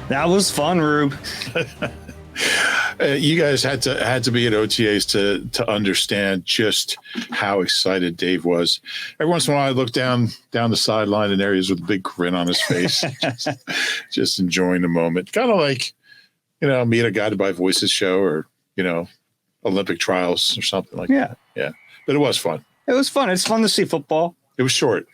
That was fun, Rube. You guys had to be at OTAs to understand just how excited Dave was. Every once in a while, I look down the sideline in areas with a big grin on his face, just enjoying the moment. Kind of like, me at a Guided by Voices show or, Olympic trials or something like that. Yeah. But it was fun. It was fun. It's fun to see football. It was short.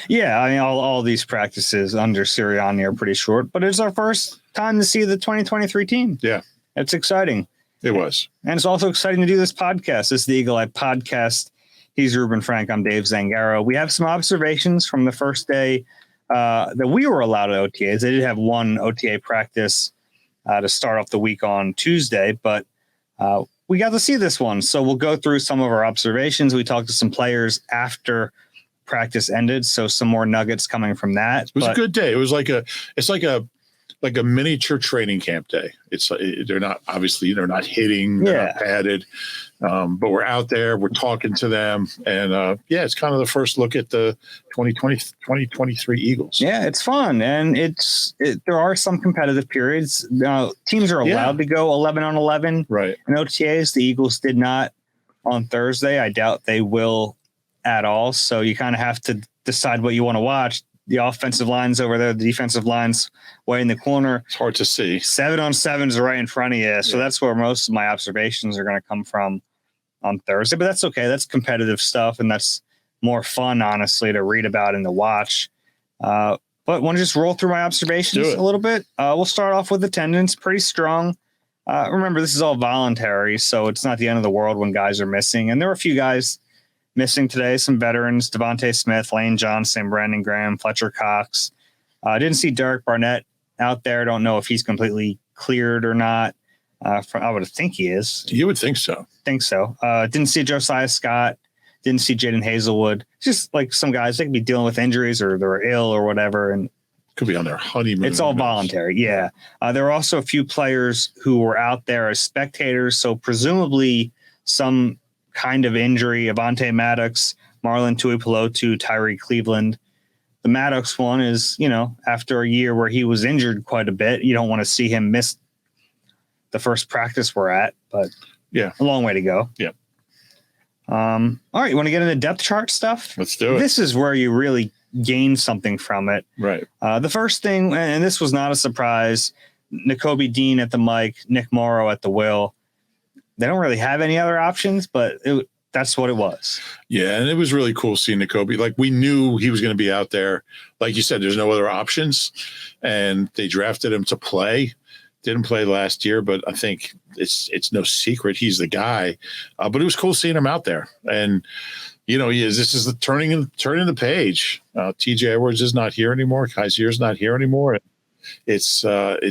Yeah, I mean, all these practices under Sirianni are pretty short, but it's our first time to see the 2023 team. Yeah. It's exciting. It was. And it's also exciting to do this podcast. This is the Eagle Eye Podcast. He's Reuben Frank. I'm Dave Zangaro. We have some observations from the first day that we were allowed at OTAs. They did have one OTA practice to start off the week on Tuesday, but we got to see this one. So we'll go through some of our observations. We talked to some players after practice ended, so some more nuggets coming from that. It was a good day. It was like a miniature training camp day. They're not hitting, they're not padded, but we're out there, we're talking to them, and it's kind of the first look at the 2023 Eagles. Yeah, it's fun, and there are some competitive periods. Teams are allowed to go 11-on-11 right in OTAs. The Eagles did not on Thursday. I doubt they will at all. So you kind of have to decide what you want to watch. The offensive line's over there, the defensive line's way in the corner. It's hard to see. 7-on-7s are right in front of you. So that's where most of my observations are going to come from on Thursday. But that's okay. That's competitive stuff, and that's more fun, honestly, to read about and to watch. But want to just roll through my observations a little bit? We'll start off with attendance. Pretty strong. Remember, this is all voluntary, so it's not the end of the world when guys are missing. And there were a few guys missing today, some veterans: Devontae Smith, Lane Johnson, Brandon Graham, Fletcher Cox. I didn't see Derek Barnett out there. Don't know if he's completely cleared or not. I would think he is. You would think so. Didn't see Josiah Scott. Didn't see Jaden Hazelwood. Just like some guys, they could be dealing with injuries or they're ill or whatever. And could be on their honeymoon. It's all voluntary. Yeah. There were also a few players who were out there as spectators. So presumably some kind of injury. Avonte Maddox, Marlon Tuipulotu, Tyree Cleveland. The Maddox one is, after a year where he was injured quite a bit, you don't want to see him miss the first practice we're at, but a long way to go. Yeah. All right. You want to get into depth chart stuff? Let's do it. This is where you really gain something from it. Right. The first thing, and this was not a surprise, Nakobe Dean at the mic, Nick Morrow at the wheel. They don't really have any other options, but that's what it was. Yeah, and it was really cool seeing Nakobe. Like, we knew he was going to be out there. Like you said, there's no other options, and they drafted him to play. Didn't play last year, but I think it's no secret he's the guy. But it was cool seeing him out there, and he is. This is the turning the page. TJ Edwards is not here anymore. Kazier's not here anymore. It's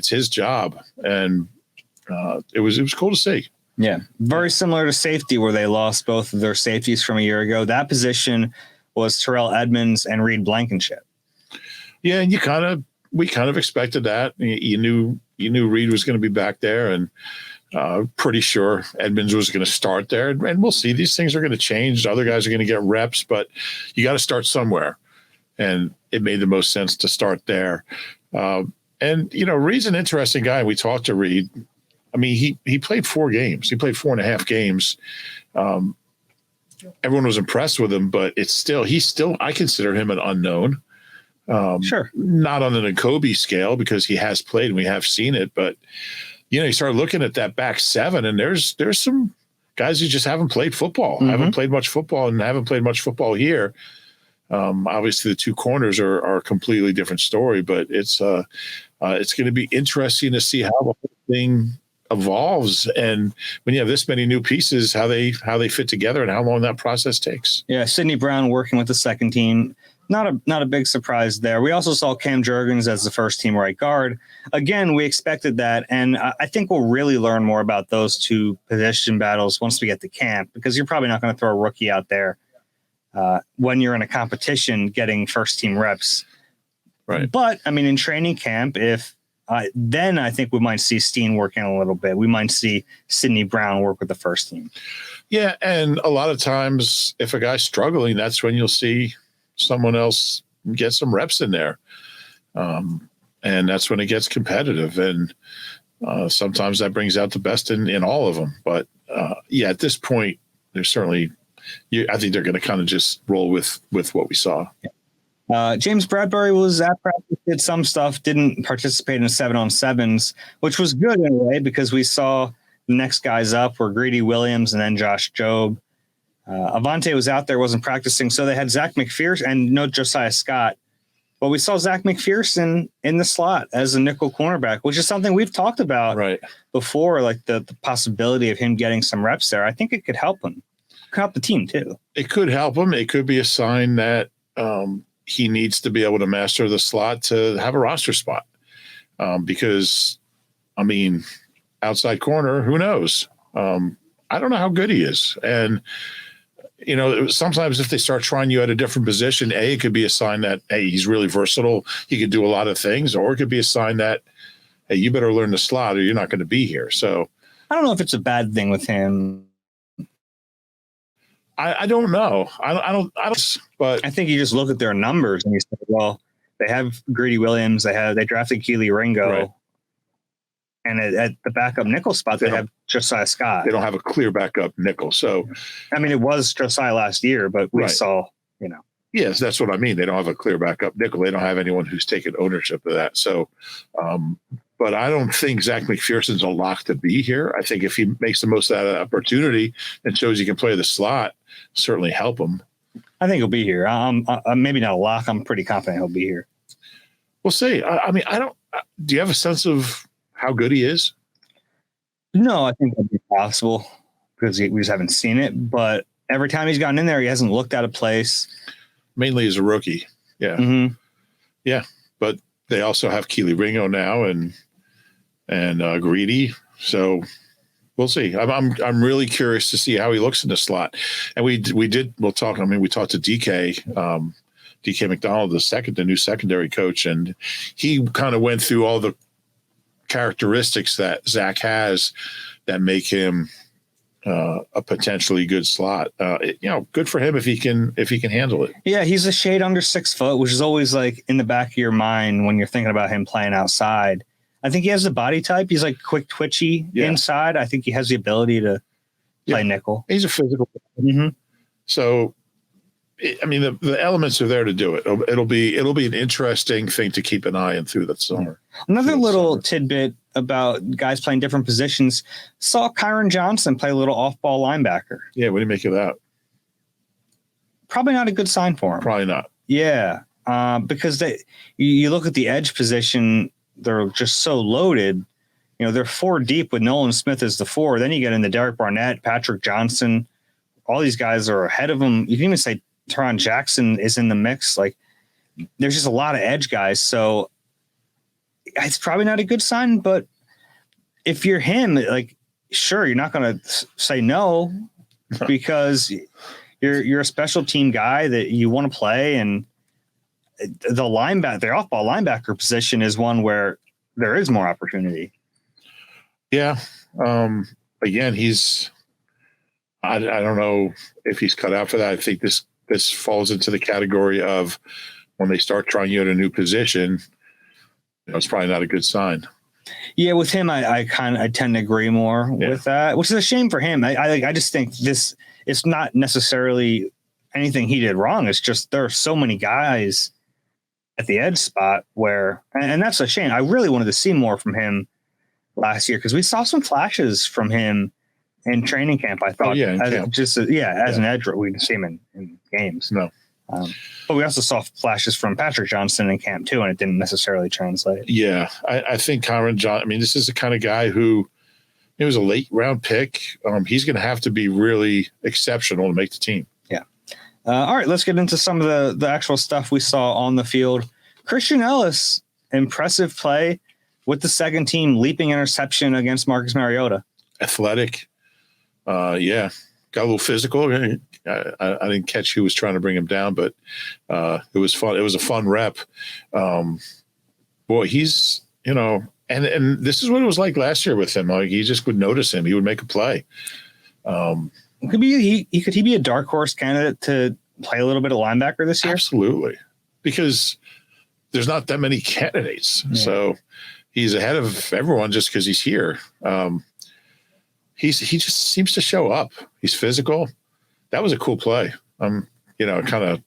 his job, and it was cool to see. Yeah, very similar to safety, where they lost both of their safeties from a year ago. That position was Terrell Edmonds and Reed Blankenship. Yeah, and we kind of expected that. You knew Reed was going to be back there, and pretty sure Edmonds was going to start there. And we'll see. These things are going to change. Other guys are going to get reps, but you got to start somewhere. And it made the most sense to start there. And Reed's an interesting guy. We talked to Reed. I mean, he played 4 games. He played 4.5 games. Everyone was impressed with him, but he's still, I consider him an unknown. Sure. Not on the Nakobe scale, because he has played and we have seen it. But, you start looking at that back 7, and there's some guys who just haven't played football, haven't played much football, and haven't played much football here. Obviously, the 2 corners are a completely different story, but it's going to be interesting to see how the whole thing evolves, and when you have this many new pieces, how they fit together and how long that process takes. Yeah, Sidney Brown working with the second team, not a big surprise there. We also saw Cam Jurgens as the first team right guard. Again, we expected that, and I think we'll really learn more about those 2 position battles once we get to camp, because you're probably not going to throw a rookie out there when you're in a competition getting first team reps. Right. But I mean, in training camp, then I think we might see Steen working a little bit. We might see Sidney Brown work with the first team. Yeah, and a lot of times if a guy's struggling, that's when you'll see someone else get some reps in there. and that's when it gets competitive. And sometimes that brings out the best in all of them. But at this point, there's certainly, I think they're going to kind of just roll with what we saw. James Bradbury was at practice, did some stuff, didn't participate in 7-on-7s, which was good in a way because we saw the next guys up were Greedy Williams and then Josh Jobe. Avante was out there, wasn't practicing, so they had Zach McPherson and no Josiah Scott. But we saw Zach McPherson in the slot as a nickel cornerback, which is something we've talked about before, like the possibility of him getting some reps there. I think it could help him. It could help the team too. It could help him. It could be a sign that he needs to be able to master the slot to have a roster spot. Because, I mean, outside corner, who knows? I don't know how good he is. And, you know, sometimes if they start trying you at a different position, it could be a sign that, hey, he's really versatile. He could do a lot of things. Or it could be a sign that, hey, you better learn the slot or you're not going to be here. So I don't know if it's a bad thing with him. I don't know. I don't. But I think you just look at their numbers and you say, well, they have Greedy Williams. They drafted Keely Ringo. Right. And at the backup nickel spot, they have Josiah Scott. They don't have a clear backup nickel. So, I mean, it was Josiah last year, but we saw, you know. Yes, that's what I mean. They don't have a clear backup nickel. They don't have anyone who's taken ownership of that. So, but I don't think Zach McPherson's a lock to be here. I think if he makes the most of that opportunity and shows he can play the slot, certainly help him. I think he'll be here. I'm maybe not a lock. I'm pretty confident he'll be here. We'll see. I mean, I don't. Do you have a sense of how good he is? No, I think that'd be possible because we just haven't seen it. But every time he's gotten in there, he hasn't looked out of place. Mainly as a rookie. Yeah. Mm-hmm. Yeah. But they also have Keely Ringo now and Greedy. So we'll see. I'm really curious to see how he looks in the slot. And we talked to DK McDonald, the new secondary coach, and he kind of went through all the characteristics that Zach has that make him a potentially good slot. Good for him if he can handle it. Yeah, he's a shade under 6 foot, which is always like in the back of your mind when you're thinking about him playing outside. I think he has the body type. He's like quick, twitchy inside. I think he has the ability to play nickel. He's a physical. Mm-hmm. So, I mean, the elements are there to do it. It'll be an interesting thing to keep an eye on through the summer. Another little tidbit about guys playing different positions. Saw Kyron Johnson play a little off-ball linebacker. Yeah, what do you make of that? Probably not a good sign for him. Probably not. Yeah, because you look at the edge position, they're just so loaded. You know, they're 4 deep with Nolan Smith as the 4. Then you get into Derek Barnett, Patrick Johnson. All these guys are ahead of them. You can even say Teron Jackson is in the mix. Like, there's just a lot of edge guys. So it's probably not a good sign, but if you're him, like, sure, you're not going to say no because you're a special team guy that you want to play. And the off-ball linebacker position is one where there is more opportunity. Yeah. Again, I don't know if he's cut out for that. I think this falls into the category of when they start trying you at a new position, it's probably not a good sign. Yeah, with him, I tend to agree more with that, which is a shame for him. I just think it's not necessarily anything he did wrong. It's just there are so many guys at the edge spot where, and that's a shame. I really wanted to see more from him last year because we saw some flashes from him in training camp. I thought, as an edge, we didn't see him in games. No. But we also saw flashes from Patrick Johnson in camp too, and it didn't necessarily translate. Yeah, I think Kyron Johnson. I mean, this is the kind of guy who it was a late round pick. He's going to have to be really exceptional to make the team. Yeah. All right, let's get into some of the actual stuff we saw on the field. Christian Ellis, impressive play with the second team, leaping interception against Marcus Mariota. Athletic. Got a little physical. I didn't catch who was trying to bring him down, but it was fun. It was a fun rep. Boy, he's, and this is what it was like last year with him. Like, you just would notice him. He would make a play. Could he be a dark horse candidate to play a little bit of linebacker this year? Absolutely. Because there's not that many candidates. Yeah. So he's ahead of everyone just because he's here. He just seems to show up. He's physical. That was a cool play. Kind of.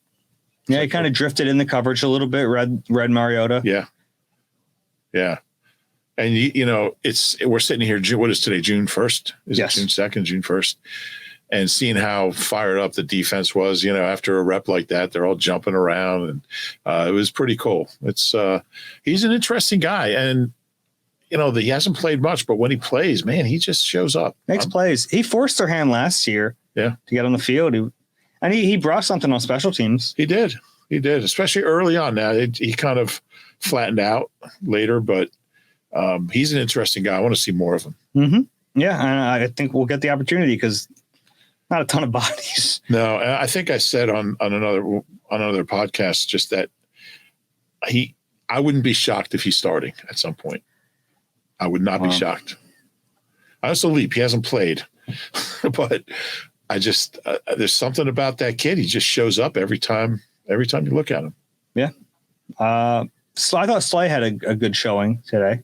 Yeah, he kind of drifted in the coverage a little bit. Read Mariota. Yeah. Yeah. And we're sitting here. What is today? June 1st? Is it June 2nd? June 1st? And seeing how fired up the defense was, after a rep like that, they're all jumping around, and it was pretty cool. It's he's an interesting guy, and he hasn't played much, but when he plays, man, he just shows up. Makes plays. He forced their hand last year. Yeah, to get on the field, and he brought something on special teams. He did, especially early on. Now he kind of flattened out later, but he's an interesting guy. I want to see more of him. Mm-hmm. Yeah, and I think we'll get the opportunity because not a ton of bodies. No, I think I said on another podcast just that I wouldn't be shocked if he's starting at some point. I would not be shocked. I also leap. He hasn't played, but I just there's something about that kid. He just shows up every time you look at him. Yeah. So I thought Slay had a good showing today.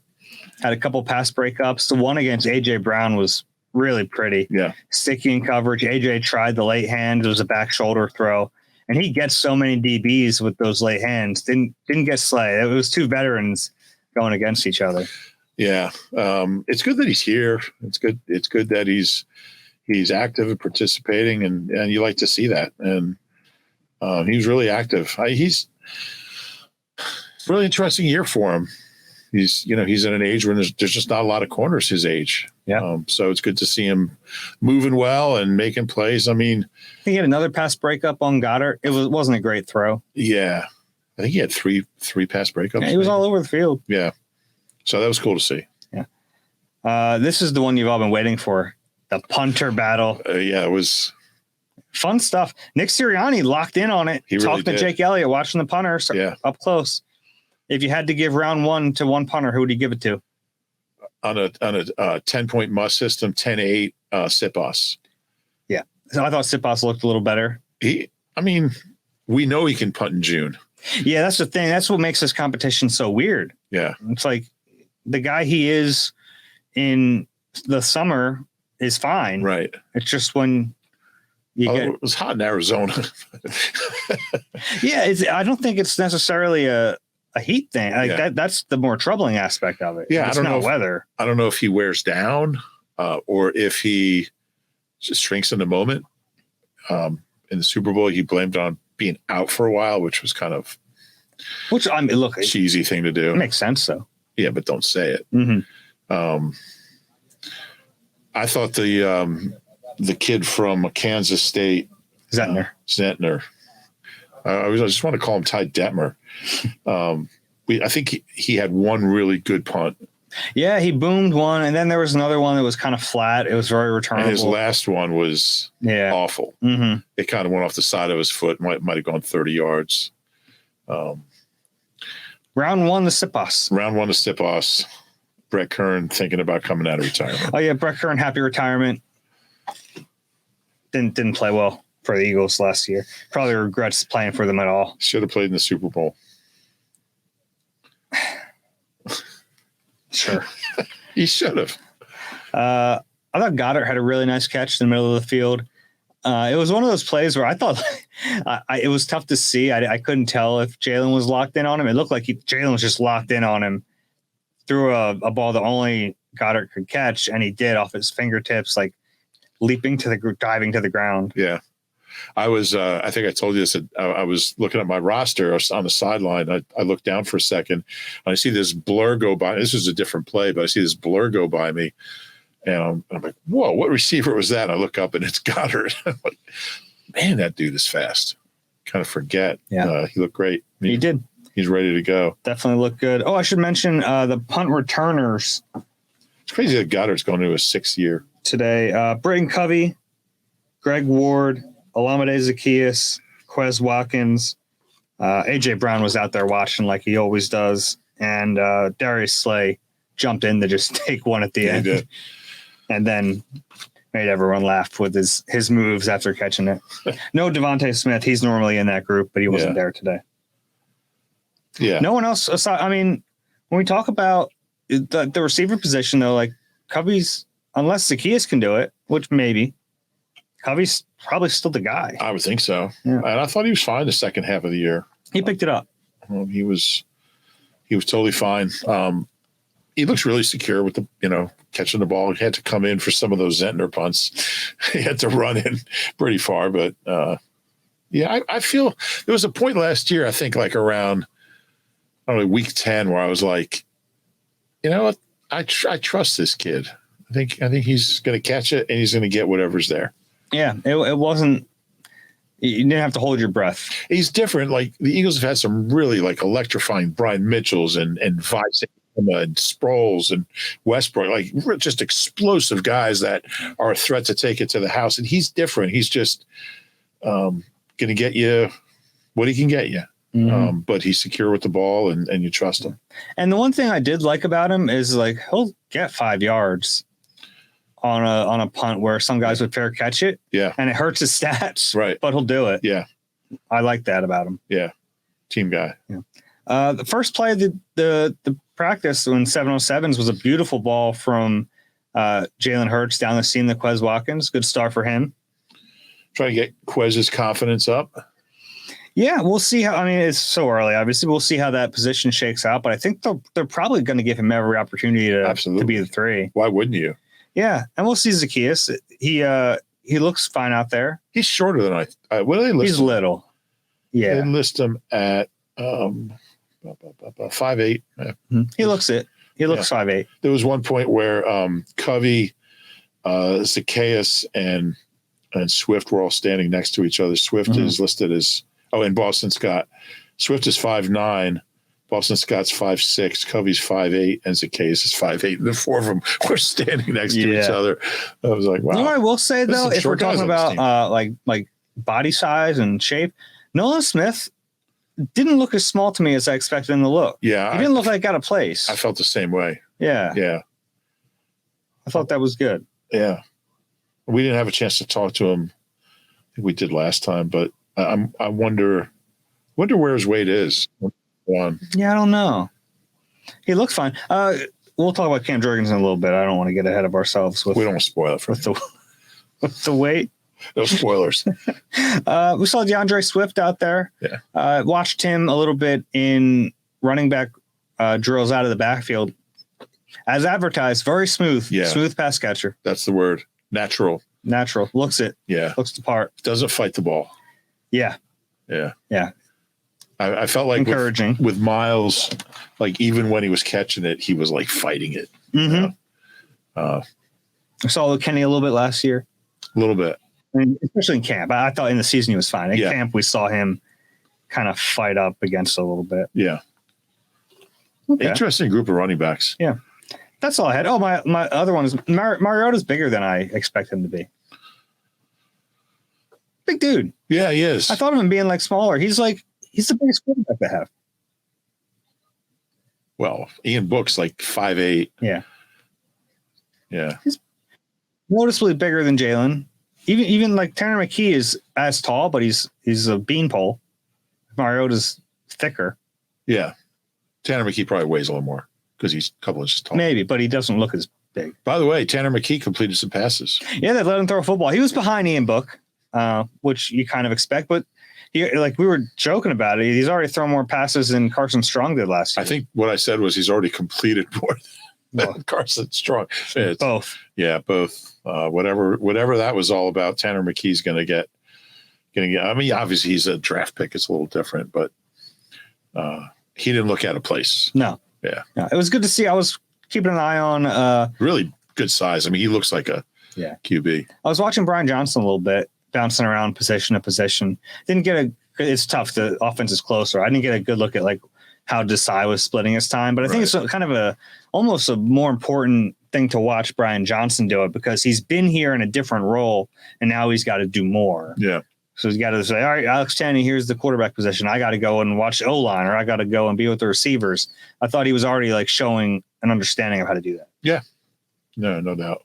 Had a couple pass breakups. The one against A.J. Brown was really pretty. Yeah. Sticky in coverage. AJ tried the late hand. It was a back shoulder throw. And he gets so many DBs with those late hands. Didn't get Slay. It was two veterans going against each other. Yeah. It's good that he's here. It's good that he's active and participating, and you like to see that. And he was really active. He's really interesting year for him. He's in an age when there's just not a lot of corners his age. Yeah. So it's good to see him moving well and making plays. I mean, he had another pass breakup on Goddard. It wasn't a great throw. Yeah. I think he had three pass breakups. Yeah, he was all over the field. Yeah. So that was cool to see. Yeah. This is the one you've all been waiting for. The punter battle. Yeah, it was fun stuff. Nick Sirianni locked in on it. He really talking to Jake Elliott, watching the punter up close. If you had to give round one to one punter, who would you give it to? On a 10-point must system, 10-8, Sipos. Yeah. So I thought Sipos looked a little better. We know he can punt in June. Yeah, that's the thing. That's what makes this competition so weird. Yeah. It's like the guy he is in the summer is fine. Right. It's just when it was hot in Arizona. Yeah, I don't think it's necessarily a heat thing. That's the more troubling aspect of it. Yeah, it's not weather. I don't know if he wears down or if he just shrinks in the moment. In the Super Bowl, he blamed on being out for a while, which was kind of cheesy thing to do. It makes sense, though. Yeah, but don't say it. Mm-hmm. I thought the kid from Kansas State, Zentner. I just want to call him Ty Detmer. I think he had one really good punt. Yeah, he boomed one, and then there was another one that was kind of flat. It was very returnable. And his last one was awful. Mm-hmm. It kind of went off the side of his foot. Might have gone 30 yards. Round one to Sipos. Brett Kern thinking about coming out of retirement. Oh, yeah, Brett Kern, happy retirement. Didn't play well for the Eagles last year. Probably regrets playing for them at all. Should have played in the Super Bowl. Sure. He should have. I thought Goddard had a really nice catch in the middle of the field. It was one of those plays where I thought it was tough to see. I couldn't tell if Jalen was locked in on him. It looked like Jalen was just locked in on him. Threw a ball that only Goddard could catch, and he did off his fingertips, like diving to the ground. Yeah. I was, I think I told you this, I was looking at my roster on the sideline. I looked down for a second and I see this blur go by. This was a different play, but I see this blur go by me and I'm like, whoa, what receiver was that? And I look up and it's Goddard. I'm like, man, that dude is fast. Kind of forget. Yeah. He looked great. He did. He's ready to go. Definitely looked good. Oh, I should mention the punt returners. It's crazy that Goddard's going to his 6th year today. Britton Covey, Greg Ward, Olamide Zaccheaus, Quez Watkins, A.J. Brown was out there watching like he always does, and Darius Slay jumped in to just take one at the end. He did. And then made everyone laugh with his moves after catching it. No Devontae Smith. He's normally in that group, but he wasn't there today. Yeah. No one else aside. I mean, when we talk about the receiver position, though, like Covey's, unless Zacchaeus can do it, which maybe, Covey's probably still the guy. I would think so. Yeah. And I thought he was fine the second half of the year. He picked it up. He was totally fine. He looks really secure with the, catching the ball. He had to come in for some of those Zentner punts. He had to run in pretty far, but I feel there was a point last year, I think like around, I don't know, week 10 where I was like, you know what? I trust this kid. I think he's going to catch it and he's going to get whatever's there. Yeah. It wasn't, you didn't have to hold your breath. He's different. Like the Eagles have had some really like electrifying Brian Mitchells and Vice and Sproles and Westbrook, like just explosive guys that are a threat to take it to the house. And he's different. He's just going to get you what he can get you. Mm-hmm. But he's secure with the ball and you trust him. And the one thing I did like about him is like he'll get 5 yards on a punt where some guys would fair catch it. Yeah. And it hurts his stats. Right. But he'll do it. Yeah. I like that about him. Yeah. Team guy. Yeah. The first play of the practice when 707s was a beautiful ball from Jalen Hurts down the seam to Quez Watkins. Good start for him. Trying to get Quez's confidence up. Yeah, we'll see how. I mean, it's so early. Obviously, we'll see how that position shakes out. But I think they're probably going to give him every opportunity to be the 3. Why wouldn't you? Yeah, and we'll see Zacchaeus. He looks fine out there. He's shorter than what do they list? He's little. Yeah, they list him at 5'8". Mm-hmm. He looks it. He looks 5'8". There was one point where Covey, Zacchaeus, and Swift were all standing next to each other. Swift is listed as and Boston Scott. Swift is 5'9". Boston Scott's 5'6". Covey's 5'8", and Zacchaeus is 5'8". And the 4 of them were standing next to each other. I was like, wow. You know what I will say though, if we're talking about like body size and shape, Nolan Smith didn't look as small to me as I expected him to look. Yeah, he didn't look like out of place. I felt the same way. Yeah. I thought that was good. Yeah, we didn't have a chance to talk to him. I think we did last time, but I wonder where his weight is. Yeah, I don't know. He looks fine. We'll talk about Cam Jurgens in a little bit. I don't want to get ahead of ourselves. We don't want to spoil it with the weight. No spoilers. We saw DeAndre Swift out there. Yeah. Watched him a little bit in running back drills out of the backfield. As advertised, very smooth. Yeah. Smooth pass catcher. That's the word. Natural. Looks it. Yeah. Looks the part. Doesn't fight the ball. Yeah. I felt like encouraging with Miles, like even when he was catching it, he was like fighting it. Mm-hmm. I saw Kenny a little bit last year. A little bit. I mean, especially in camp. I thought in the season he was fine. In camp, we saw him kind of fight up against a little bit. Yeah. Okay. Interesting group of running backs. Yeah. That's all I had. Oh, my other one is Mariota's bigger than I expect him to be. Big dude. Yeah, he is. I thought of him being like smaller. He's the biggest quarterback they have. Well, Ian Book's like 5'8". Yeah. Yeah. He's noticeably bigger than Jalen. Even like Tanner McKee is as tall, but he's a beanpole. Mariota's thicker. Yeah. Tanner McKee probably weighs a little more because he's a couple inches tall. Maybe, but he doesn't look as big. By the way, Tanner McKee completed some passes. Yeah, they let him throw a football. He was behind Ian Book, which you kind of expect, but we were joking about it. He's already thrown more passes than Carson Strong did last year. I think what I said was he's already completed more than Carson Strong. Both. Yeah, both. Whatever that was all about, Tanner McKee's going to get. I mean, obviously he's a draft pick. It's a little different, but he didn't look out of place. No. Yeah. No, it was good to see. I was keeping an eye on. Really good size. I mean, he looks like a QB. I was watching Brian Johnson a little bit, bouncing around position to position. Didn't get it's tough. The offense is closer. I didn't get a good look at like how Desai was splitting his time, but I think it's kind of almost a more important thing to watch Brian Johnson do it because he's been here in a different role and now he's got to do more. Yeah. So he's got to say, all right, Alex Tanny, here's the quarterback position. I got to go and watch O-line or I got to go and be with the receivers. I thought he was already like showing an understanding of how to do that. Yeah. No doubt.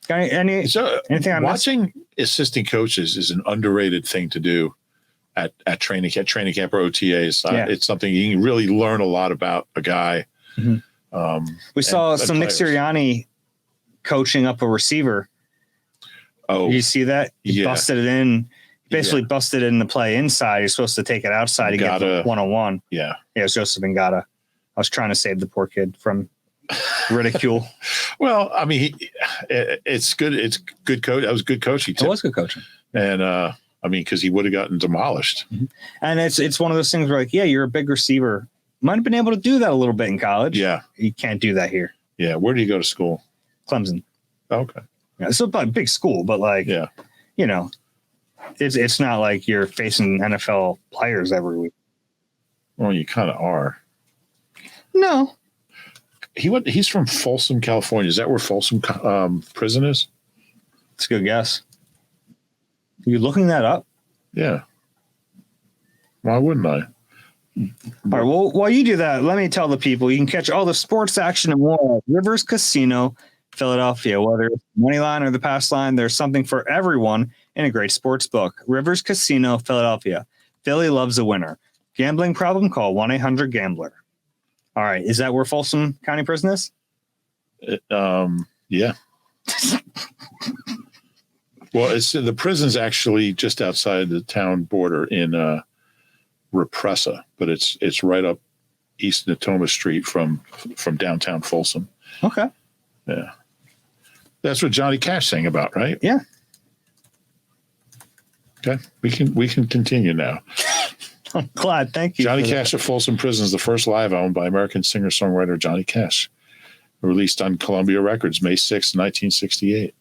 Anything I'm watching assistant coaches is an underrated thing to do at training camp or OTAs. Yeah. It's something you can really learn a lot about a guy. Mm-hmm. We saw some Nick Sirianni coaching up a receiver. Oh, you see that? He busted it in. Basically busted it in the play inside. He's supposed to take it outside and get the one-on-one. Yeah. Yeah, it was Joseph Ngata. I was trying to save the poor kid from ridicule. Well, I mean, it's good. It's good coach. That was good coaching. It was good coaching. And I mean, because he would have gotten demolished. Mm-hmm. And it's one of those things where, like, yeah, you're a big receiver. Might have been able to do that a little bit in college. Yeah. You can't do that here. Yeah. Where do you go to school? Clemson. Okay. Yeah, it's a big school, but like, you know, it's not like you're facing NFL players every week. Well, you kind of are. No. He's from Folsom, California. Is that where Folsom prison is? It's a good guess. Are you looking that up? Yeah. Why wouldn't I? All right. Well, while you do that, let me tell the people you can catch all the sports action and more at Rivers Casino, Philadelphia. Whether it's the money line or the pass line, there's something for everyone in a great sports book. Rivers Casino, Philadelphia. Philly loves a winner. Gambling problem? Call 1-800-GAMBLER. All right. Is that where Folsom County Prison is? Yeah. Well, the prison's actually just outside the town border in Repressa, but it's right up East Natoma Street from downtown Folsom. Okay. Yeah. That's what Johnny Cash sang about, right? Yeah. Okay. We can continue now. I'm glad. Thank you. Johnny Cash at Folsom Prison is the first live album by American singer-songwriter Johnny Cash, released on Columbia Records May 6, 1968.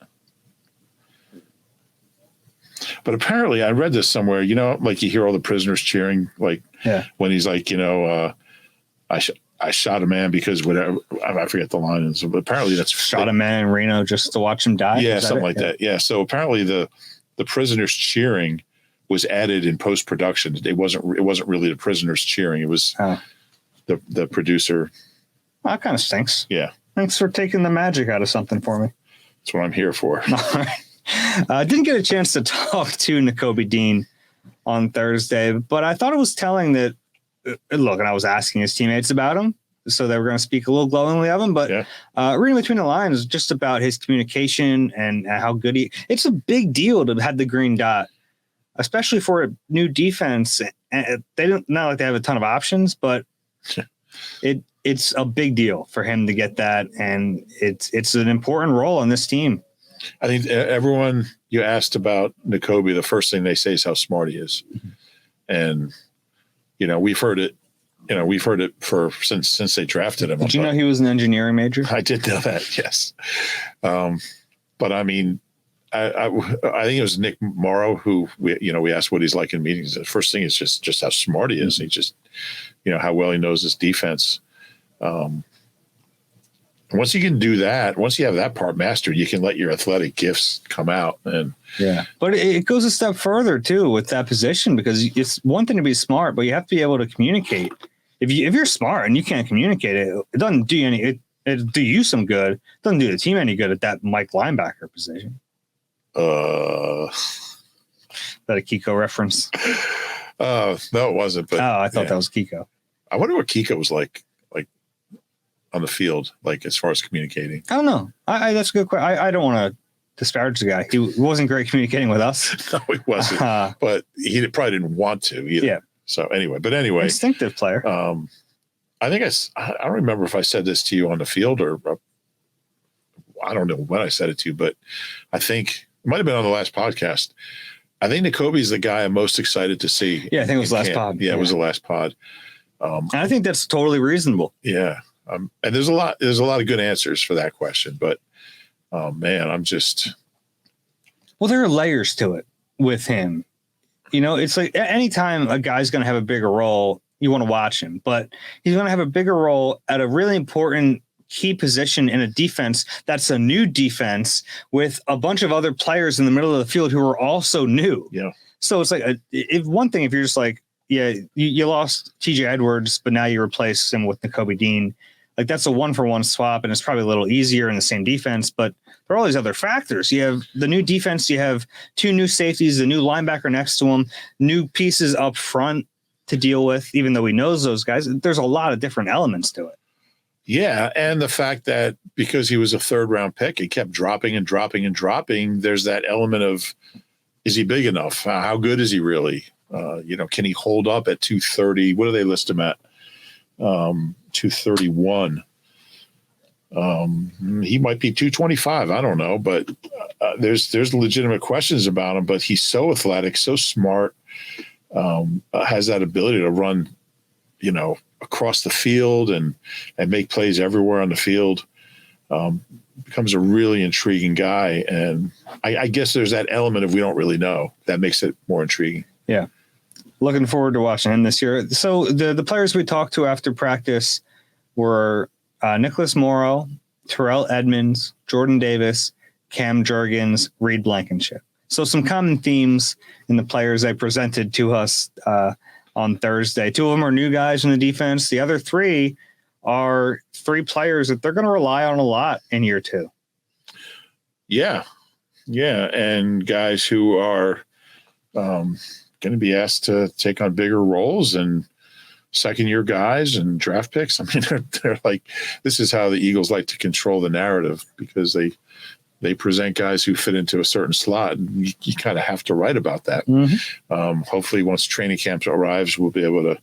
But apparently, I read this somewhere, you know, like you hear all the prisoners cheering, like when he's like, you know, I shot a man because whatever, I forget the line. But apparently that's shot a man in Reno just to watch him die. Yeah, something like that. Yeah. So apparently the prisoners cheering was added in post-production. It wasn't really the prisoners cheering. It was the producer. Well, that kind of stinks. Yeah. Thanks for taking the magic out of something for me. That's what I'm here for. All right. I didn't get a chance to talk to Nakobe Dean on Thursday, but I thought it was telling that, look, and I was asking his teammates about him, so they were going to speak a little glowingly of him, but reading between the lines just about his communication and how good it's a big deal to have the green dot, especially for a new defense. And they don't, not like they have a ton of options, but it's a big deal for him to get that. And it's an important role on this team. I think everyone you asked about Nakobe, the first thing they say is how smart he is. Mm-hmm. And, you know, we've heard it since they drafted him. Did you know he was an engineering major? I did know that. Yes. But I mean, I think it was Nick Morrow who we asked what he's like in meetings. The first thing is just how smart he is. He just, you know, how well he knows his defense. Once you can do that, once you have that part mastered, you can let your athletic gifts come out. And but it goes a step further too with that position, because it's one thing to be smart, but you have to be able to communicate. If you're smart and you can't communicate it doesn't do you any. It do you some good. It doesn't do the team any good at that Mike linebacker position. Is that a Kiko reference? No, it wasn't. But I thought that was Kiko. I wonder what Kiko was like on the field, like as far as communicating. I don't know. That's a good question. I don't want to disparage the guy. He wasn't great communicating with us. No, he wasn't. But he probably didn't want to either. Yeah. So anyway, instinctive player. I think I don't remember if I said this to you on the field or I don't know when I said it to you, but I think it might have been on the last podcast. I think Nakobe is the guy I'm most excited to see. Yeah, I think it was last pod. Yeah, it was the last pod. And I think that's totally reasonable. Yeah. And there's a lot of good answers for that question, but man, I'm just. Well, there are layers to it with him. You know, it's like anytime a guy's going to have a bigger role, you want to watch him, but he's going to have a bigger role at a really important key position in a defense that's a new defense with a bunch of other players in the middle of the field who are also new. Yeah. So it's like if you're just like, yeah, you lost TJ Edwards, but now you replace him with Nakobe Dean. like that's a 1-for-1 swap, and it's probably a little easier in the same defense. But there are all these other factors. You have the new defense. You have 2 new safeties, the new linebacker next to them, new pieces up front to deal with. Even though he knows those guys, there's a lot of different elements to it. Yeah, and the fact that because he was a 3rd-round pick, he kept dropping and dropping and dropping. There's that element of, is he big enough? How good is he really? Can he hold up at 230? What do they list him at? 231. He might be 225. I don't know, but there's legitimate questions about him. But he's so athletic, so smart, has that ability to run, across the field and make plays everywhere on the field. Becomes a really intriguing guy. And I guess there's that element of we don't really know that makes it more intriguing. Yeah. Looking forward to watching him this year. So the players we talked to after practice were Nicholas Morrow, Terrell Edmonds, Jordan Davis, Cam Jurgens, Reed Blankenship. So some common themes in the players they presented to us on Thursday. 2 of them are new guys in the defense. The other 3 are 3 players that they're going to rely on a lot in year 2. Yeah. Yeah. And guys who are going to be asked to take on bigger roles and second-year guys and draft picks. I mean, they're like, this is how the Eagles like to control the narrative, because they present guys who fit into a certain slot, and you kind of have to write about that. Mm-hmm. Hopefully once training camp arrives, we'll be able to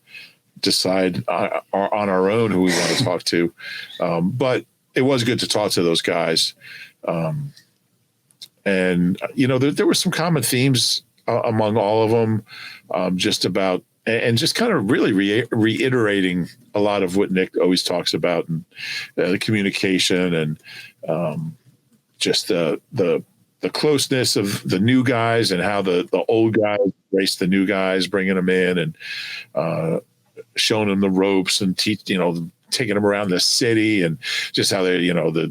decide on our own who we want to talk to. But it was good to talk to those guys. And there were some common themes among all of them, just about, and just kind of really reiterating a lot of what Nick always talks about, and the communication and just the closeness of the new guys, and how the old guys embrace the new guys, bringing them in and showing them the ropes and taking them around the city, and just how they're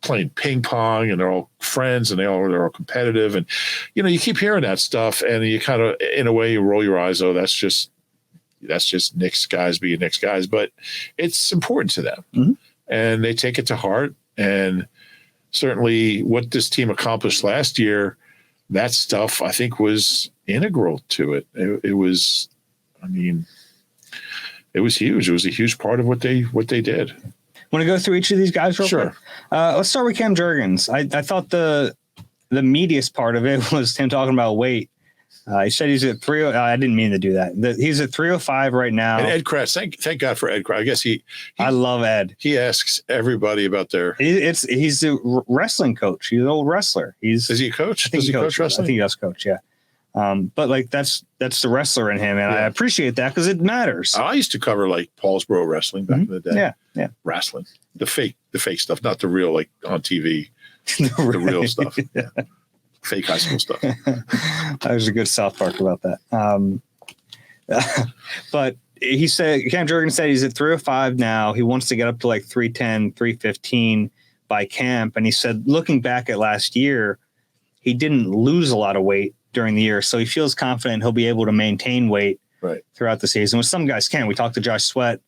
playing ping pong, and they're all friends, and they're all competitive, and you keep hearing that stuff, and you kind of, in a way, you roll your eyes. Oh, that's just Nick's guys being Nick's guys, but it's important to them, mm-hmm. and they take it to heart. And certainly, what this team accomplished last year, that stuff I think was integral to it. It was, it was huge. It was a huge part of what they did. Want to go through each of these guys real quick? Let's start with Cam Jurgens. I thought the meatiest part of it was him talking about weight. He said he's at 3. I didn't mean to do that. He's at 305 right now. And Ed Kress, thank God for Ed Kress. I guess I love Ed. He asks everybody about their. He's a wrestling coach. He's an old wrestler. Is he a coach? Does he coach wrestling? I think he does coach. Yeah. But like that's the wrestler in him, and I appreciate that because it matters. I used to cover like Paulsboro wrestling back in the day. Yeah. Wrestling, the fake stuff, not the real, like on TV, the real stuff. Yeah. Fake high school stuff. There's a good South Park about that. But he said, Cam Jurgens said he's at 305 now. He wants to get up to like 310, 315 by camp. And he said, looking back at last year, he didn't lose a lot of weight during the year. So he feels confident he'll be able to maintain weight throughout the season, which some guys can. We talked to Josh Sweat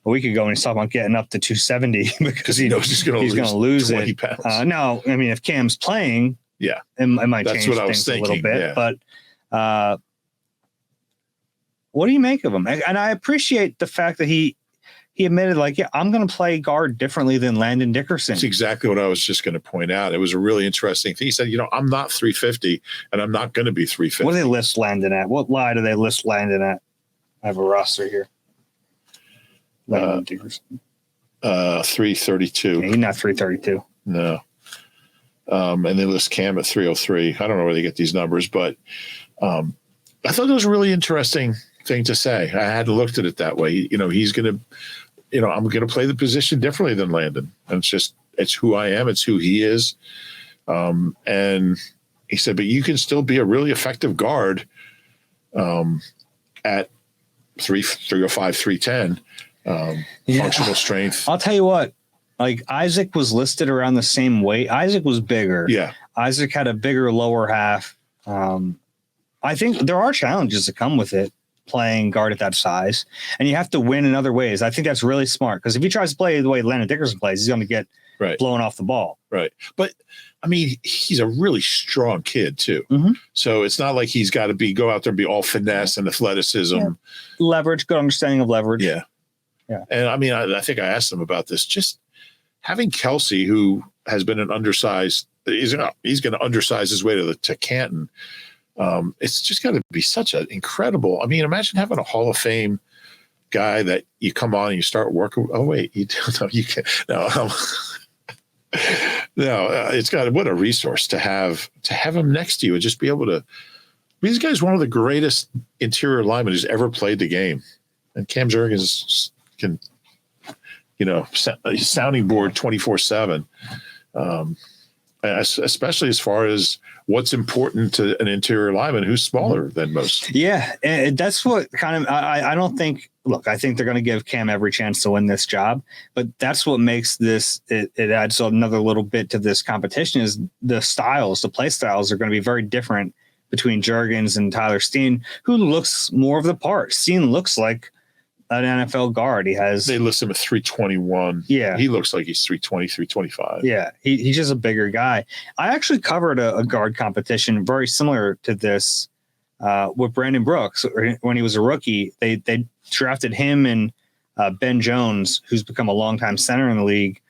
a week ago, and he's talking about getting up to 270 because he knows he's going to lose 20 it. Pounds. No, I mean, if Cam's playing, it might change things a little bit. Yeah. But what do you make of him? And I appreciate the fact that he admitted, like, I'm going to play guard differently than Landon Dickerson. That's exactly what I was just going to point out. It was a really interesting thing. He said, I'm not 350, and I'm not going to be 350. What do they list Landon at? What lie do they list Landon at? I have a roster here. Landon Dickerson. 332. Yeah, he's not 332. No. And they list Cam at 303. I don't know where they get these numbers, but I thought it was a really interesting thing to say. I hadn't looked at it that way. He's going to, I'm going to play the position differently than Landon. And it's who I am. It's who he is. And he said, but you can still be a really effective guard at 305, 310, functional strength. I'll tell you what. Like Isaac was listed around the same weight. Isaac was bigger. Yeah. Isaac had a bigger lower half. I think there are challenges that come with it. playing guard at that size, and you have to win in other ways. I think that's really smart, because if he tries to play the way Landon Dickerson plays, he's going to get blown off the ball. Right. But I mean, he's a really strong kid too. So it's not like he's got to go out there and be all finesse and athleticism. Yeah. Leverage, good understanding of leverage. Yeah. And I mean, I think I asked him about this. Just having Kelsey, who has been an undersized, he's going to undersize his way to Canton. It's just got to be such an incredible. I mean, imagine having a Hall of Fame guy that you come on and you start working. Oh wait, you can't. No, it's got what a resource to have him next to you and just be able to. This guy's one of the greatest interior linemen who's ever played the game, and Cam Jurgens can, sounding board 24/7. Especially as far as what's important to an interior lineman who's smaller than most. Yeah, and that's what kind of I don't think. Look, I think they're going to give Cam every chance to win this job, but that's what makes this. It adds another little bit to this competition. Is the play styles are going to be very different between Jurgens and Tyler Steen, who looks more of the part. Steen looks like an NFL guard. They list him at 321. Yeah. He looks like he's 320, 325. Yeah. He's just a bigger guy. I actually covered a guard competition very similar to this with Brandon Brooks. When he was a rookie, they drafted him and Ben Jones, who's become a longtime center in the league.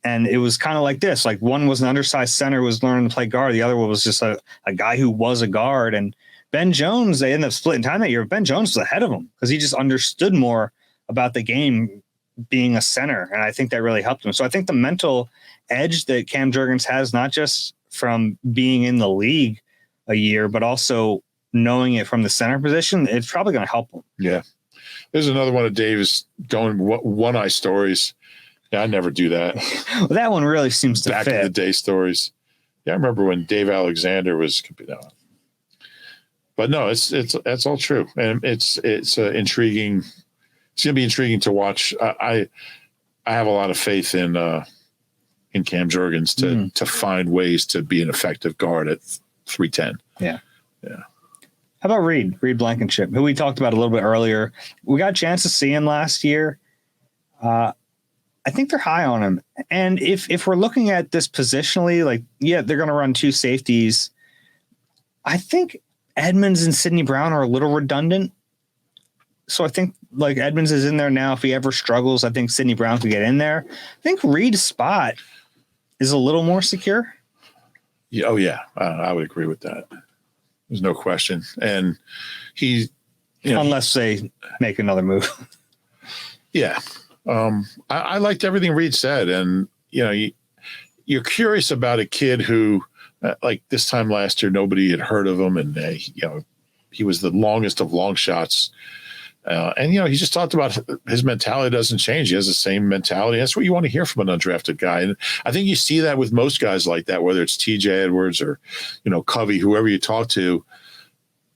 And it was kind of like this, like one was an undersized center who was learning to play guard. The other one was just a guy who was a guard. And Ben Jones, they ended up splitting time that year. Ben Jones was ahead of him because he just understood more about the game being a center. And I think that really helped him. So I think the mental edge that Cam Jurgens has, not just from being in the league a year, but also knowing it from the center position, it's probably going to help him. Yeah. There's another one of Dave's going one-eye stories. Yeah, I never do that. Well, that one really seems to fit. Back in the day stories. Yeah, I remember when Dave Alexander was – but no, it's all true, and it's intriguing. It's going to be intriguing to watch. I have a lot of faith in Cam Jurgens to find ways to be an effective guard at 310. Yeah. How about Reed Blankenship, who we talked about a little bit earlier? We got a chance to see him last year. I think they're high on him, and if we're looking at this positionally, they're going to run two safeties. I think Edmonds and Sidney Brown are a little redundant. So I think Edmonds is in there now. If he ever struggles, I think Sidney Brown could get in there. I think Reed's spot is a little more secure. Yeah, I would agree with that. There's no question. And he, unless they make another move. Yeah. I liked everything Reed said. And, you're curious about a kid who, like this time last year, nobody had heard of him, and he was the longest of long shots. And he just talked about his mentality doesn't change. He has the same mentality. That's what you want to hear from an undrafted guy. And I think you see that with most guys like that, whether it's TJ Edwards or Covey, whoever you talk to.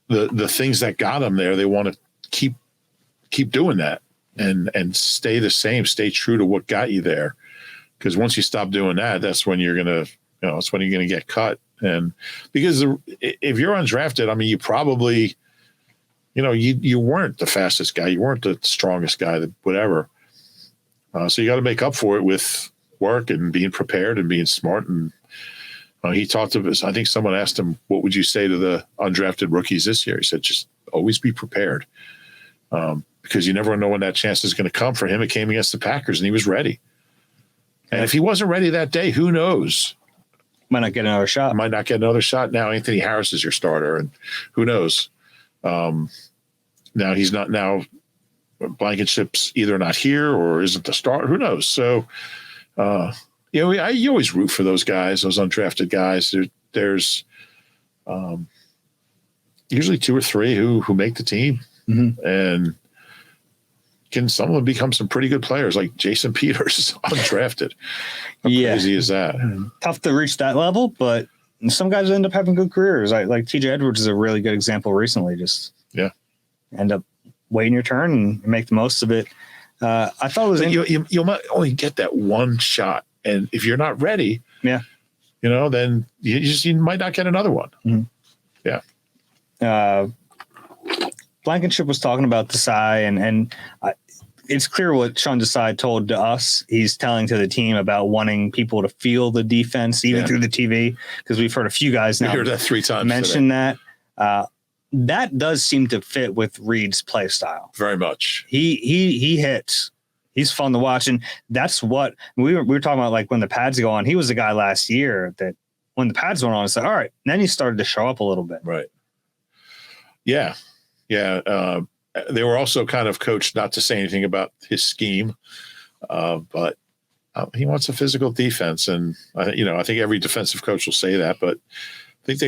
The things that got him there, they want to keep doing that and stay the same, stay true to what got you there. Because once you stop doing that, that's when you're gonna. It's when you're going to get cut. And because if you're undrafted, I mean, you probably, you weren't the fastest guy. You weren't the strongest guy, whatever. So you got to make up for it with work and being prepared and being smart. And he talked to us. I think someone asked him, what would you say to the undrafted rookies this year? He said, just always be prepared. Because you never know when that chance is going to come. For him, it came against the Packers and he was ready. And if he wasn't ready that day, who knows? Might not get another shot. Now Anthony Harris is your starter, and who knows? Now he's not. Now Blankenship's either not here or isn't the starter. Who knows? So, you always root for those guys, those undrafted guys. There's usually two or three who make the team, and some of them become some pretty good players, like Jason Peters, undrafted. How crazy is that? Tough to reach that level, but some guys end up having good careers. Like TJ Edwards is a really good example recently. Just end up waiting your turn and make the most of it. I thought it was you might only get that one shot, and if you're not ready, then you might not get another one. Yeah. Blankenship was talking about Desai, and it's clear what Sean Desai told to us. He's telling to the team about wanting people to feel the defense, even through the TV, because we've heard a few guys now. We heard that 3 times mention that. That does seem to fit with Reed's play style. Very much. He hits. He's fun to watch, and that's what we were talking about. Like when the pads go on, he was the guy last year that when the pads went on, it's like, all right. And then he started to show up a little bit. Right. Yeah. Yeah. They were also kind of coached not to say anything about his scheme, but he wants a physical defense. And, I think every defensive coach will say that, but I think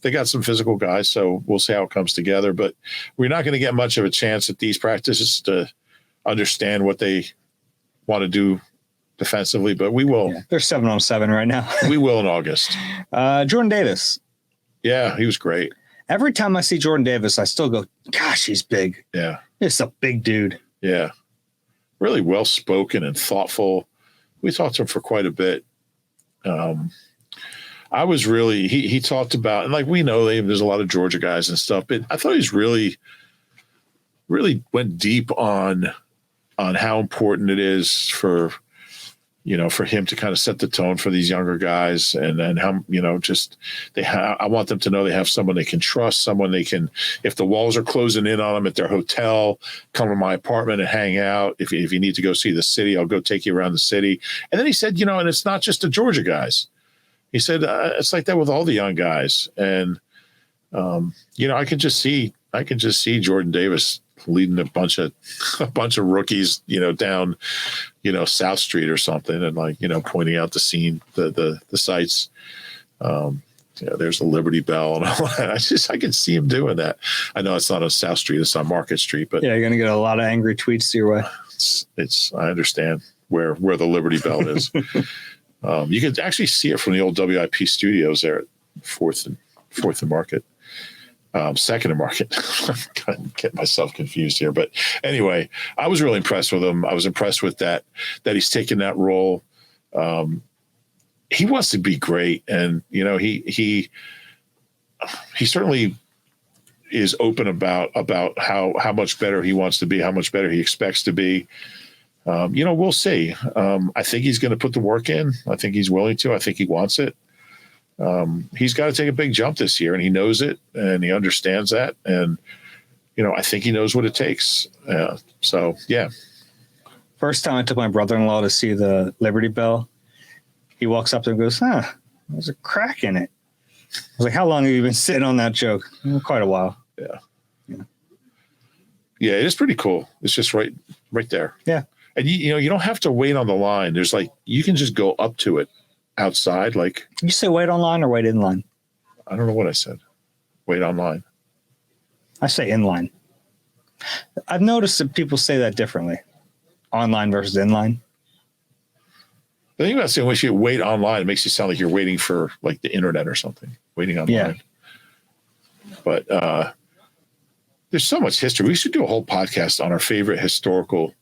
they got some physical guys, so we'll see how it comes together. But we're not going to get much of a chance at these practices to understand what they want to do defensively, but we will. Yeah, they're 7-on-7 right now. We will in August. Jordan Davis. Yeah, he was great. Every time I see Jordan Davis, I still go, gosh, he's big. Yeah. He's a big dude. Yeah. Really well-spoken and thoughtful. We talked to him for quite a bit. I was really, he talked about, and like we know there's a lot of Georgia guys and stuff, but I thought he's really went deep on how important it is for him to kind of set the tone for these younger guys, and then how, I want them to know they have someone they can trust, someone they can, if the walls are closing in on them at their hotel, come to my apartment and hang out. If you need to go see the city, I'll go take you around the city. And then he said, and it's not just the Georgia guys. He said, it's like that with all the young guys. And, I can just see Jordan Davis leading a bunch of rookies, down, South Street or something, and pointing out the scene, the sites. There's the Liberty Bell and all that. I can see him doing that. I know it's not on South Street; it's on Market Street. But yeah, you're gonna get a lot of angry tweets your way. I understand where the Liberty Bell is. You can actually see it from the old WIP studios there at Fourth and Market. Second and Market. I'm getting myself confused here. But anyway, I was really impressed with him. I was impressed with that he's taken that role. He wants to be great. And, he certainly is open about how much better he wants to be, how much better he expects to be. We'll see. I think he's going to put the work in. I think he's willing to. I think he wants it. He's got to take a big jump this year, and he knows it, and he understands that. And, I think he knows what it takes. So, yeah. First time I took my brother-in-law to see the Liberty Bell, he walks up there and goes, there's a crack in it. I was like, how long have you been sitting on that joke? Quite a while. Yeah. Yeah, it is pretty cool. It's just right there. Yeah. And, you don't have to wait on the line. There's you can just go up to it outside. You say wait online or wait in line? I don't know what I said. Wait online. I say in line. I've noticed that people say that differently. Online versus in line. The thing about saying when you wait online, it makes you sound like you're waiting for the internet or something. Waiting online. Yeah. But there's so much history. We should do a whole podcast on our favorite historical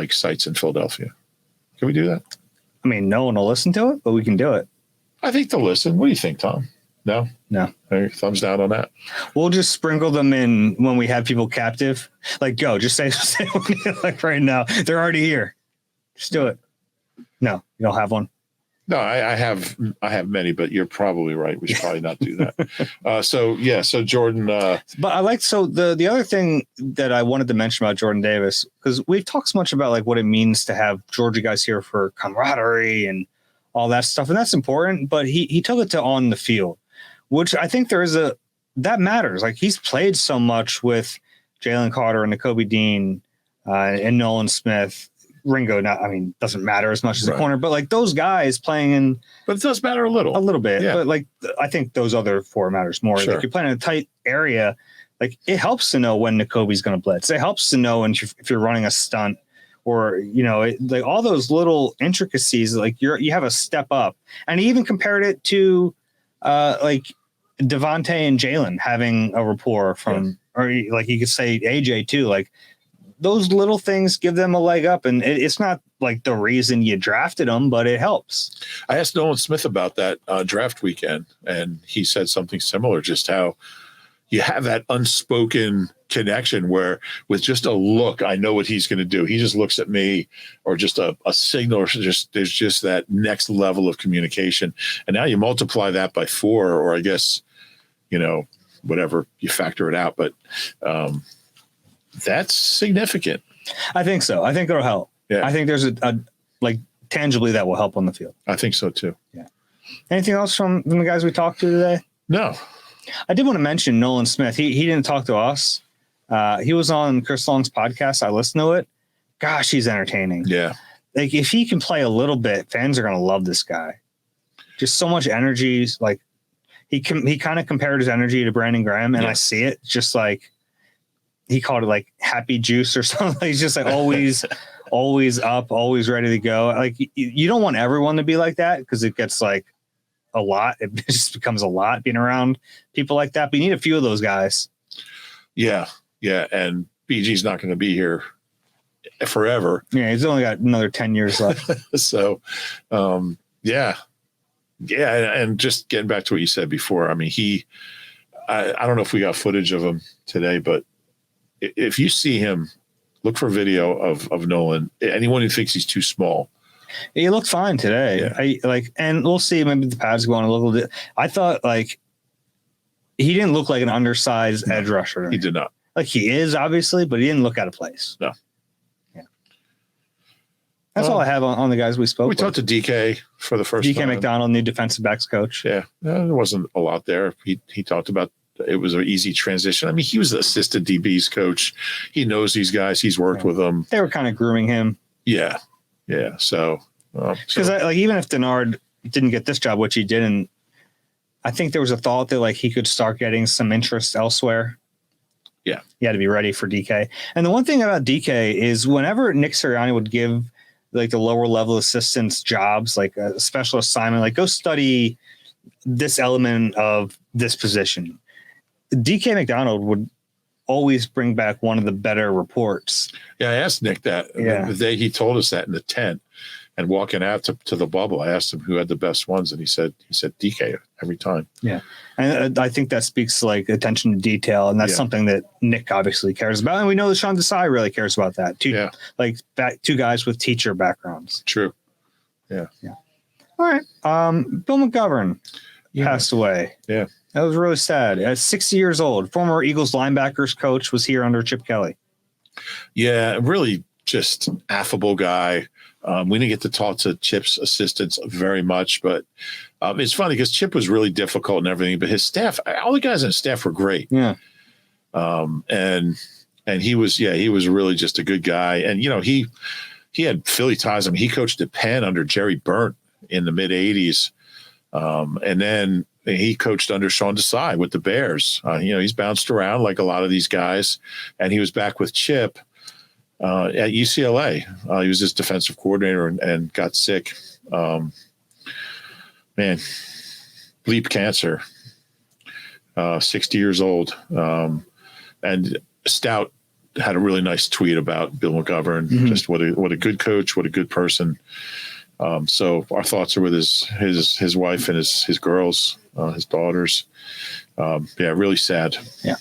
sites in Philadelphia. Can we do that? I mean, no one will listen to it, but we can do it. I think they'll listen. What do you think, Tom? No? No. Hey, thumbs down on that. We'll just sprinkle them in when we have people captive. Go. Just say right now. They're already here. Just do it. No, you don't have one. No, I have many, but you're probably right. We should probably not do that. So Jordan. But I the other thing that I wanted to mention about Jordan Davis, because we've talked so much about what it means to have Georgia guys here for camaraderie and all that stuff, and that's important. But he took it to on the field, which I think that matters. He's played so much with Jalen Carter and Nakobe Dean and Nolan Smith. Ringo, doesn't matter as much as a corner, but those guys playing in. But it does matter a little bit. Yeah. But I think those other four matters more. Sure. You're playing in a tight area. It helps to know when Nakobe's going to blitz. It helps to know if you're running a stunt, or all those little intricacies. You have a step up, and he even compared it to Devontae and Jalen having a rapport from, or you could say AJ too. Those little things give them a leg up, and it's not the reason you drafted them, but it helps. I asked Nolan Smith about that draft weekend, and he said something similar, just how you have that unspoken connection where with just a look, I know what he's going to do. He just looks at me, or just a signal, or there's just that next level of communication. And now you multiply that by 4, or I guess, whatever you factor it out. But that's significant. I think so. I think it'll help. Yeah. I think there's a tangibly that will help on the field. I think so too. Yeah. Anything else from the guys we talked to today? No. I did want to mention Nolan Smith. He didn't talk to us. He was on Chris Long's podcast. I listened to it. Gosh, he's entertaining. Yeah. Like, if he can play a little bit, fans are going to love this guy. Just so much energy. Like, he kind of compared his energy to Brandon Graham, and I see it. Just like, he called it like happy juice or something. He's just like always up, always ready to go. Like, you don't want everyone to be like that, because it gets like a lot. It just becomes a lot being around people like that. But you need a few of those guys. Yeah. Yeah. And BG's not going to be here forever. Yeah. He's only got another 10 years left. So, yeah. And just getting back to what you said before, I mean, I don't know if we got footage of him today, but if you see him, look for video of Nolan. Anyone who thinks he's too small. He looked fine today. Yeah. And we'll see. Maybe the pads going a little bit. I thought like he didn't look like an undersized edge rusher. He did not. Like, he is obviously, but he didn't look out of place. No. Yeah. That's all I have on the guys we spoke. We talked to DK for the first DK time. McDonald, new defensive backs coach. Yeah. There wasn't a lot there. He talked about it was an easy transition. I mean, he was the assistant DB's coach. He knows these guys. He's worked with them. They were kind of grooming him. Yeah. Yeah. So, because even if Denard didn't get this job, which he didn't, I think there was a thought that like he could start getting some interest elsewhere. Yeah. He had to be ready for DK. And the one thing about DK is whenever Nick Sirianni would give like the lower level assistants jobs, like a special assignment, like go study this element of this position, DK McDonald would always bring back one of the better reports. Yeah. I asked Nick that the day he told us that in the tent, and walking out to the bubble, I asked him who had the best ones, and he said DK every time. Yeah, and I think that speaks to like attention to detail, and that's something that Nick obviously cares about, and we know that Sean Desai really cares about that too. Like two guys with teacher backgrounds. True. Yeah. All right. Bill McGovern passed away. Yeah, that was really sad. At 60 years old, former Eagles linebackers coach, was here under Chip Kelly. Yeah, really just affable guy. We didn't get to talk to Chip's assistants very much, but it's funny because Chip was really difficult and everything, but his staff, all the guys on his staff were great. Yeah. And he was really just a good guy. And, he had Philly ties. I mean, he coached at Penn under Jerry Burnt in the mid 80s. And then he coached under Sean Desai with the Bears. He's bounced around like a lot of these guys, and he was back with Chip at UCLA. He was his defensive coordinator and got sick. Bleep cancer, 60 years old. And Stout had a really nice tweet about Bill McGovern, just what a good coach, what a good person. So our thoughts are with his wife and his girls, his daughters. Really sad. Yeah.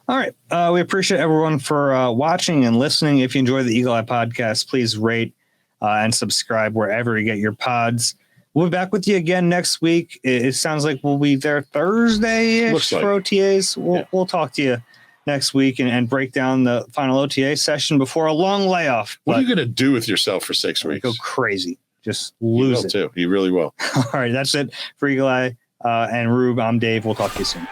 All right. We appreciate everyone for watching and listening. If you enjoy the Eagle Eye podcast, please rate and subscribe wherever you get your pods. We'll be back with you again next week. It sounds like we'll be there Thursday-ish for OTAs. We'll talk to you next week and break down the final OTA session before a long layoff. What are you going to do with yourself for 6 weeks? Go crazy. Just lose it. Too. You really will. All right. That's it for Eagle Eye and Rube. I'm Dave. We'll talk to you soon.